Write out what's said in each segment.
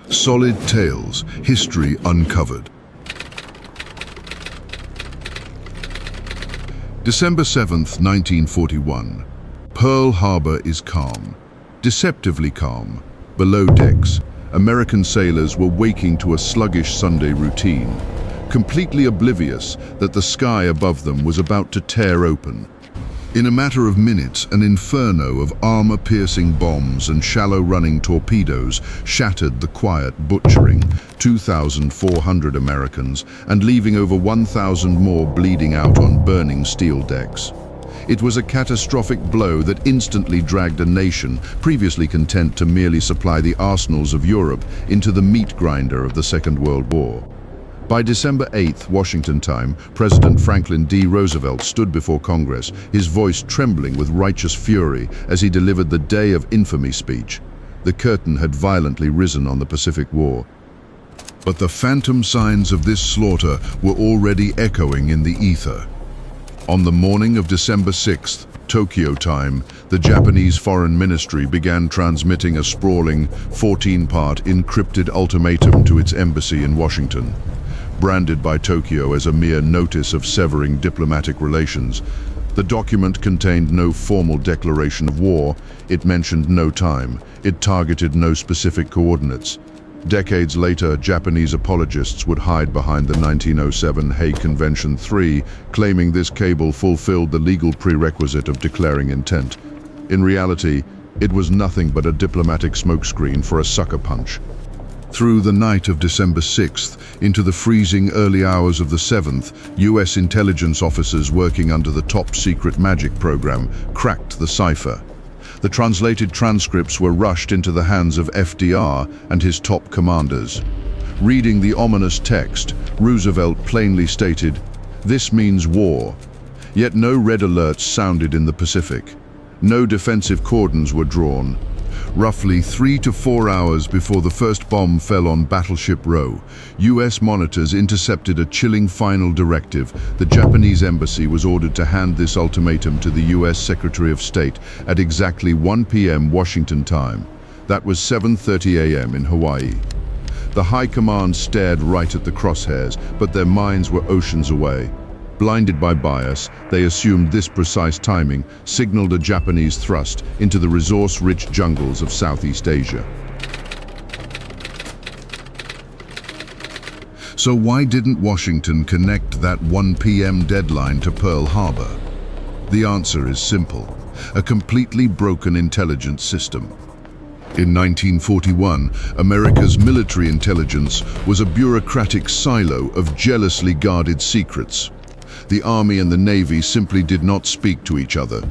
SolidTales, History Uncovered. December 7th, 1941. Pearl Harbor is calm. Deceptively calm. Below decks, American sailors were waking to a sluggish Sunday routine, completely oblivious that the sky above them was about to tear open. In a matter of minutes, an inferno of armor-piercing bombs and shallow-running torpedoes shattered the quiet, butchering 2,400 Americans and leaving over 1,000 more bleeding out on burning steel decks. It was a catastrophic blow that instantly dragged a nation, previously content to merely supply the arsenals of Europe, into the meat grinder of the Second World War. By December 8th, Washington time, President Franklin D. Roosevelt stood before Congress, his voice trembling with righteous fury as he delivered the Day of Infamy speech. The curtain had violently risen on the Pacific War. But the phantom signs of this slaughter were already echoing in the ether. On the morning of December 6th, Tokyo time, the Japanese Foreign Ministry began transmitting a sprawling, 14-part encrypted ultimatum to its embassy in Washington. Branded by Tokyo as a mere notice of severing diplomatic relations, the document contained no formal declaration of war, it mentioned no time, it targeted no specific coordinates. Decades later, Japanese apologists would hide behind the 1907 Hague Convention 3, claiming this cable fulfilled the legal prerequisite of declaring intent. In reality, it was nothing but a diplomatic smokescreen for a sucker punch. Through the night of December 6th, into the freezing early hours of the 7th, US intelligence officers working under the top-secret magic program cracked the cipher. The translated transcripts were rushed into the hands of FDR and his top commanders. Reading the ominous text, Roosevelt plainly stated, "This means war." Yet no red alerts sounded in the Pacific. No defensive cordons were drawn. Roughly 3 to 4 hours before the first bomb fell on Battleship Row, US monitors intercepted a chilling final directive. The Japanese embassy was ordered to hand this ultimatum to the US Secretary of State at exactly 1 p.m. Washington time. That was 7:30 a.m. in Hawaii. The High Command stared right at the crosshairs, but their minds were oceans away. Blinded by bias, they assumed this precise timing signaled a Japanese thrust into the resource-rich jungles of Southeast Asia. So why didn't Washington connect that 1 p.m. deadline to Pearl Harbor? The answer is simple: a completely broken intelligence system. In 1941, America's military intelligence was a bureaucratic silo of jealously guarded secrets. The Army and the Navy simply did not speak to each other.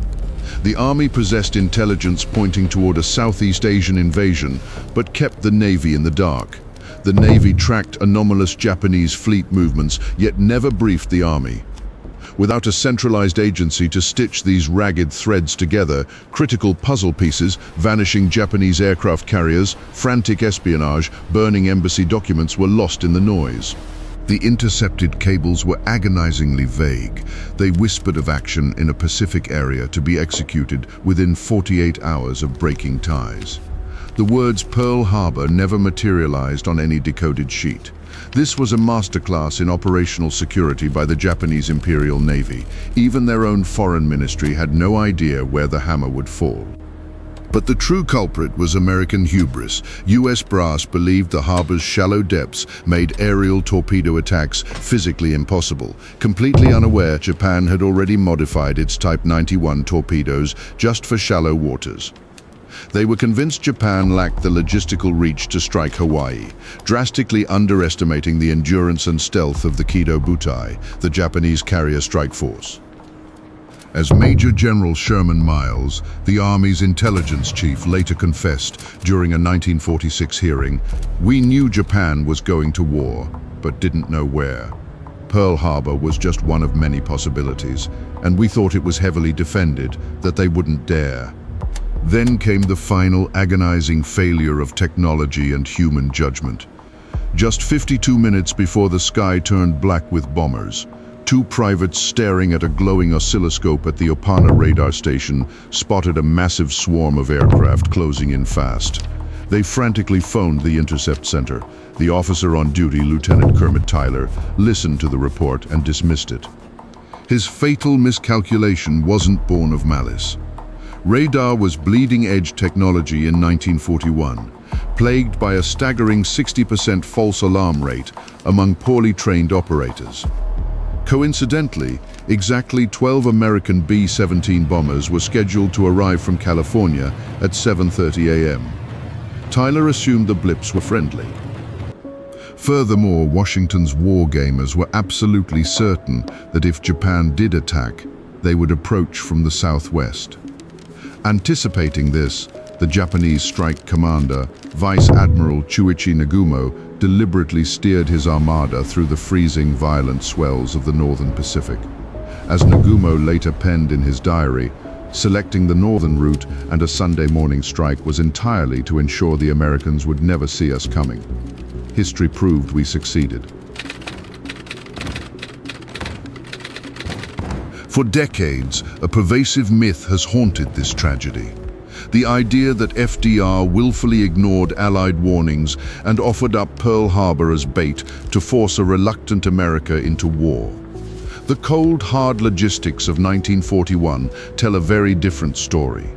The Army possessed intelligence pointing toward a Southeast Asian invasion, but kept the Navy in the dark. The Navy tracked anomalous Japanese fleet movements, yet never briefed the Army. Without a centralized agency to stitch these ragged threads together, critical puzzle pieces, vanishing Japanese aircraft carriers, frantic espionage, burning embassy documents were lost in the noise. The intercepted cables were agonizingly vague. They whispered of action in a Pacific area to be executed within 48 hours of breaking ties. The words Pearl Harbor never materialized on any decoded sheet. This was a masterclass in operational security by the Japanese Imperial Navy. Even their own foreign ministry had no idea where the hammer would fall. But the true culprit was American hubris. US brass believed the harbor's shallow depths made aerial torpedo attacks physically impossible. Completely unaware, Japan had already modified its Type 91 torpedoes just for shallow waters. They were convinced Japan lacked the logistical reach to strike Hawaii, drastically underestimating the endurance and stealth of the Kido Butai, the Japanese carrier strike force. As Major General Sherman Miles, the Army's intelligence chief, later confessed during a 1946 hearing, "We knew Japan was going to war, but didn't know where. Pearl Harbor was just one of many possibilities, and we thought it was heavily defended, that they wouldn't dare." Then came the final agonizing failure of technology and human judgment. Just 52 minutes before the sky turned black with bombers, two privates staring at a glowing oscilloscope at the Opana radar station spotted a massive swarm of aircraft closing in fast. They frantically phoned the Intercept Center. The officer on duty, Lieutenant Kermit Tyler, listened to the report and dismissed it. His fatal miscalculation wasn't born of malice. Radar was bleeding-edge technology in 1941, plagued by a staggering 60% false alarm rate among poorly trained operators. Coincidentally, exactly 12 American B-17 bombers were scheduled to arrive from California at 7:30 a.m. Tyler assumed the blips were friendly. Furthermore, Washington's war gamers were absolutely certain that if Japan did attack, they would approach from the southwest. Anticipating this, the Japanese strike commander, Vice Admiral Chuichi Nagumo, deliberately steered his armada through the freezing, violent swells of the northern Pacific. As Nagumo later penned in his diary, selecting the northern route and a Sunday morning strike was entirely to ensure the Americans would never see us coming. History proved we succeeded. For decades, a pervasive myth has haunted this tragedy. The idea that FDR willfully ignored Allied warnings and offered up Pearl Harbor as bait to force a reluctant America into war. The cold, hard logistics of 1941 tell a very different story.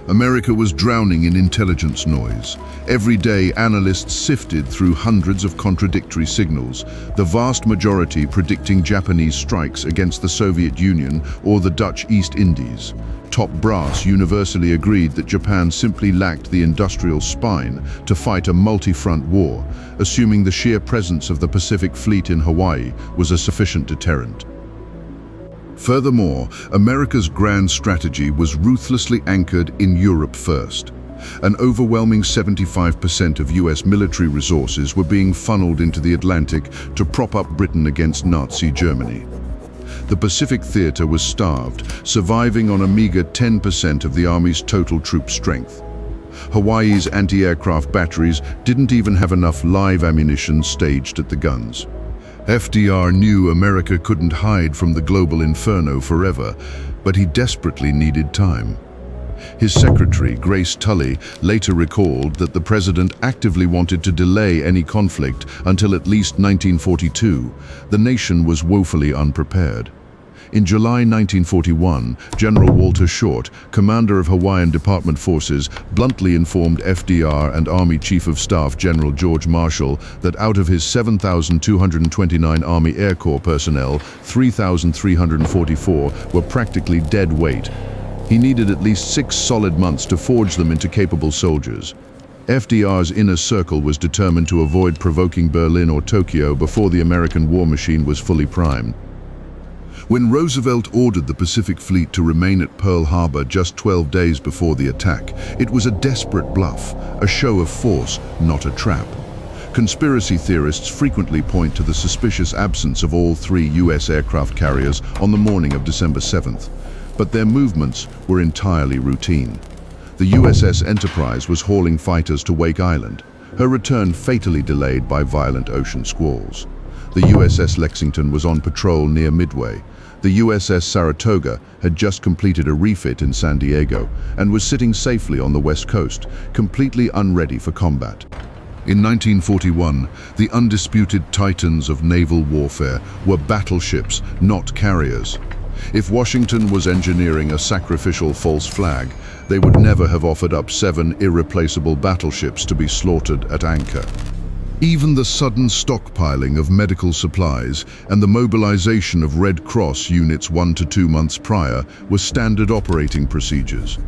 America was drowning in intelligence noise. Every day, analysts sifted through hundreds of contradictory signals, the vast majority predicting Japanese strikes against the Soviet Union or the Dutch East Indies. Top brass universally agreed that Japan simply lacked the industrial spine to fight a multi-front war, assuming the sheer presence of the Pacific Fleet in Hawaii was a sufficient deterrent. Furthermore, America's grand strategy was ruthlessly anchored in Europe first. An overwhelming 75% of US military resources were being funneled into the Atlantic to prop up Britain against Nazi Germany. The Pacific theater was starved, surviving on a meager 10% of the Army's total troop strength. Hawaii's anti-aircraft batteries didn't even have enough live ammunition staged at the guns. FDR knew America couldn't hide from the global inferno forever, but he desperately needed time. His secretary, Grace Tully, later recalled that the president actively wanted to delay any conflict until at least 1942. The nation was woefully unprepared. In July 1941, General Walter Short, commander of Hawaiian Department Forces, bluntly informed FDR and Army Chief of Staff General George Marshall that out of his 7,229 Army Air Corps personnel, 3,344 were practically dead weight. He needed at least 6 solid months to forge them into capable soldiers. FDR's inner circle was determined to avoid provoking Berlin or Tokyo before the American war machine was fully primed. When Roosevelt ordered the Pacific Fleet to remain at Pearl Harbor just 12 days before the attack, it was a desperate bluff, a show of force, not a trap. Conspiracy theorists frequently point to the suspicious absence of all 3 US aircraft carriers on the morning of December 7th, but their movements were entirely routine. The USS Enterprise was hauling fighters to Wake Island, her return fatally delayed by violent ocean squalls. The USS Lexington was on patrol near Midway. The USS Saratoga had just completed a refit in San Diego and was sitting safely on the West Coast, completely unready for combat. In 1941, the undisputed titans of naval warfare were battleships, not carriers. If Washington was engineering a sacrificial false flag, they would never have offered up 7 irreplaceable battleships to be slaughtered at anchor. Even the sudden stockpiling of medical supplies and the mobilization of Red Cross units 1 to 2 months prior were standard operating procedures.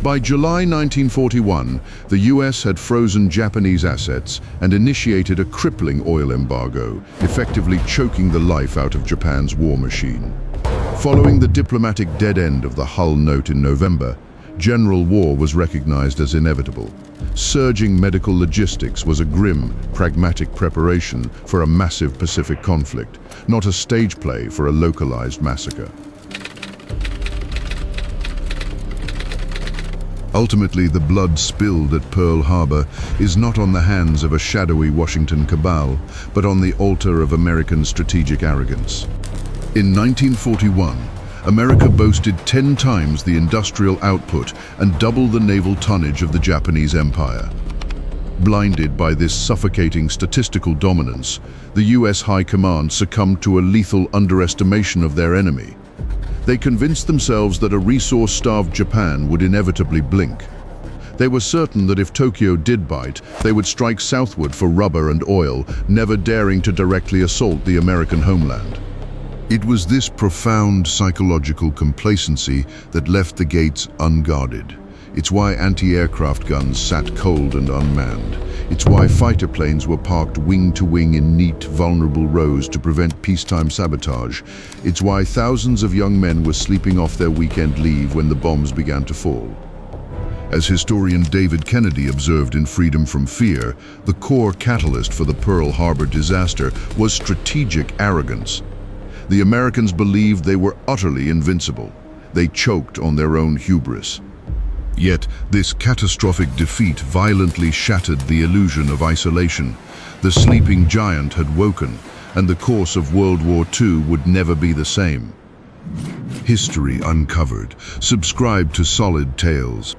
By July 1941, the US had frozen Japanese assets and initiated a crippling oil embargo, effectively choking the life out of Japan's war machine. Following the diplomatic dead end of the Hull Note in November, general war was recognized as inevitable. Surging medical logistics was a grim, pragmatic preparation for a massive Pacific conflict, not a stage play for a localized massacre. Ultimately, the blood spilled at Pearl Harbor is not on the hands of a shadowy Washington cabal, but on the altar of American strategic arrogance. In 1941, America boasted 10 times the industrial output and double the naval tonnage of the Japanese Empire. Blinded by this suffocating statistical dominance, the US High Command succumbed to a lethal underestimation of their enemy. They convinced themselves that a resource-starved Japan would inevitably blink. They were certain that if Tokyo did bite, they would strike southward for rubber and oil, never daring to directly assault the American homeland. It was this profound psychological complacency that left the gates unguarded. It's why anti-aircraft guns sat cold and unmanned. It's why fighter planes were parked wing to wing in neat, vulnerable rows to prevent peacetime sabotage. It's why thousands of young men were sleeping off their weekend leave when the bombs began to fall. As historian David Kennedy observed in Freedom from Fear, the core catalyst for the Pearl Harbor disaster was strategic arrogance. The Americans believed they were utterly invincible. They choked on their own hubris. Yet, this catastrophic defeat violently shattered the illusion of isolation. The sleeping giant had woken, and the course of World War II would never be the same. History Uncovered. Subscribe to SolidTales.